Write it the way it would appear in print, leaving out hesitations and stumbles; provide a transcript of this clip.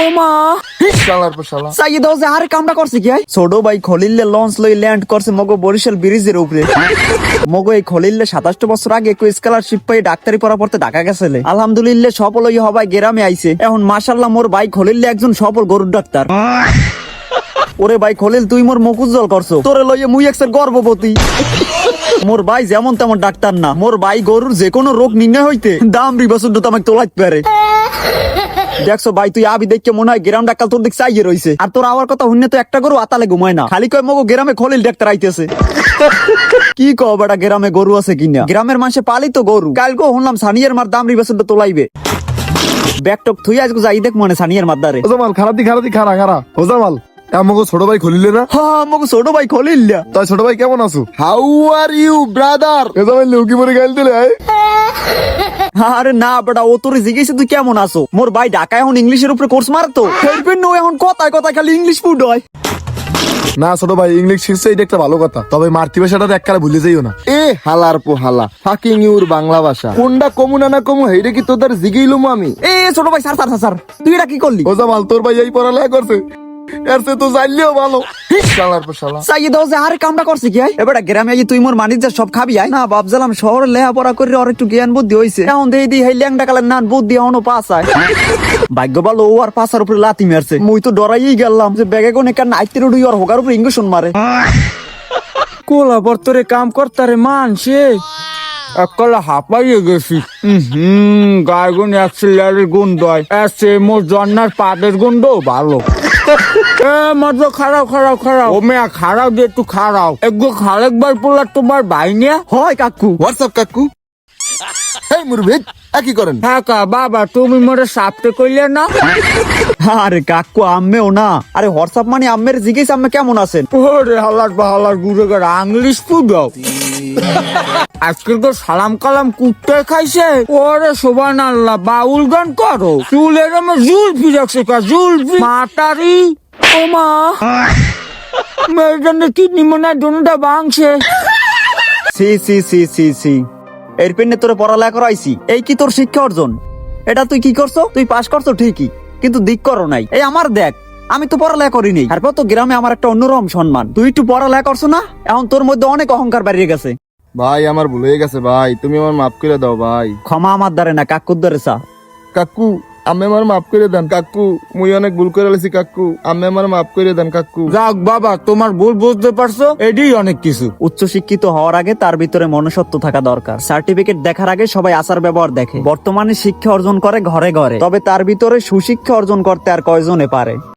ওমা শালার পর শালা সাইয়ে দাও যে আরে কামটা করছে কি হয় ছোট ভাই খলিলে লঞ্চ লই ল্যান্ড করছে মগো বরিশাল ব্রিজের উপরে মগো এই খলিলে 27 বছর আগে একটু স্কলারশিপ পাই ডাক্তারি পড়া পড়তে ঢাকা গেছিলে আলহামদুলিল্লাহ সফল হই হবাই গ্রামে আইছে এখন মাশাআল্লাহ মোর ভাই খলিলে একজন সফল গরুর ডাক্তার। ওরে ভাই খলিল তুই মোর মুখ উজ্জ্বল করছো তোরে লইয়ে মুই একসের গর্ভবতী। মোর ভাই যেমন তেমন ডাক্তার না, মোর ভাই গরুর যে কোনো রোগ নির্ণয় হইতে দাম রিবাসুর তো আমাকে তোলাইতে পারে। দেখছো ভাই তুই আবি দেখে মনে হয় গ্রাম ডাক্তার তোর দিক চাইয়ে রইছে, আর তোর আওয়ার কথা শুনলে তো একটা গরু আতালে ঘুমায় না, খালি কয় মগো গ্রামে খলিল ডাক্তার আইতেছে। কি কও বেটা গ্রামে গরু আছে কিনা, গ্রামের মানুষে পালিত গরু। কালকে শুনলাম সানিয়ার মার দাম রিবাসুর তো তোলাইবে। ব্যাগটক থুই আজকে যাই দেখ মনে সানিয়ার মার দারে ওজামাল খারা ওজামাল আমাকে ছোট ভাই খলিলে না? হ্যাঁ মগো ছোট ভাই খলিল তাই ছোট ভাই কেমন আছো? How are you brother? ওজামাল লুকি পরে গাইল দিলে আরে না বেটা ও তোর জিজ্ঞেস তুই কেমন আছো, মোর ভাই ঢাকা এখন ইংলিশের উপরে কোর্স মারতো এখন কথায় কথায় খালি ইংলিশ ফুড হয়। না ছোট ভাই ইংলিশ শিখছে এটা একটা ভালো কথা, তবে মাতৃভাষাটা একবারে ভুলে যাইও না। এ হালার পো হালা ফাকিং ইউর বাংলা ভাষা কোনটা কমু না কমু হেইটা কি তোদের জিগাইলুম আমি? এ ছোট ভাই স্যার তুই এটা কি করলি? ওজামাল তোর ভাই এই পড়ালেখা করছে এরছে তো জানলেও ভালো। শালার পর শালা চাইয়ে দাও যে আরে কামটা করছে কি হয় এবারে গ্রামে আই তুই মোর মানিক যা সব খাবি আয় না ভাবছিলাম শহরে লেখাপড়া করে আর একটু জ্ঞান বুদ্ধি হইছে, এখন দেই দি হেই ল্যাংটা কালের নান বুদ্ধি এখনো পাস আয়। ভাগ্য ভালো ও আর পাসার উপরে লাথি মারছে, মুই তো ডরাইই গেলাম যে ব্যাগে কোনে কান আইতের উড়ি আর হোগার উপরে ইঞ্জেকশন মারে। কোলা বর্তরে কাম করতারে মানছে একলা হাঁপাইয়ে গেছি। গায়গুন অ্যাক্সিলারের গন্ধ হয় এসে মোর জন্নার পাদের গন্ধ ভালো। এ মাত্র খারাপ ও মেয়া খারাপ দিয়ে একটু খারাপ একটু খালেকবার পোলার তোমার ভাই নিয়ে হয় কাকু হোয়াটসঅ্যাপ কাকু এই মুরবি কি করেন? হ্যাঁ কা বাবা তুমি মোরে সাপতে কইলে না? আরে কাকু আম্মেও না, আরে হোয়াটসঅ্যাপ মানে আম্মের জিজ্ঞেস আম্মে কেমন আছেন। ওরে হালার গুড়ে গেড় ইংলিশ ফুড আজকে তো সালাম কালাম কুত্তে খাইছে। ওরে সোবান আল্লাহ বাউল গান করো চুলের আমার জুলফি রাখছে জুলফি মাতারি ওমা মেয়ের কিডনি মনে হয় দুটা ভাঙছে। সি এর পেনে তোরে পড়ালেখা করাইছি, এই কি তোর শিক্ষা অর্জন? এটা তুই কি করছো? তুই পাস করছো ঠিকই কিন্তু দিক করো নাই। এই আমার দেখ আমি তো পড়ালেখা করিনি, তারপর তো গ্রামে আমার একটা অন্যরকম সম্মান। তুই একটু পড়ালেখা করছো না, এখন তোর মধ্যে অনেক অহংকার বাড়িয়ে গেছে। ভাই আমার ভুল হয়ে গেছে ভাই, তুমি আমার মাফ করে দাও ভাই। ক্ষমা আমার দ্বারে না কাকুর দ্বারে চা। কাকু আমি আমার মাফ করে দেন কাকু, মুই অনেক ভুল করে লেছি কাকু, আমি আমার মাফ করে দেন কাকু। যাক বাবা তোমার ভুল বুঝতে পারছো এটাই অনেক কিছু। উচ্চ শিক্ষিত হওয়ার আগে তার ভিতরে মনুষ্যত্ব থাকা দরকার। সার্টিফিকেট দেখার আগে সবাই আচার ব্যবহার দেখে। বর্তমানে শিক্ষা অর্জন করে ঘরে ঘরে, তবে তার ভিতরে সুশিক্ষা অর্জন করতে আর কয়জনে পারে?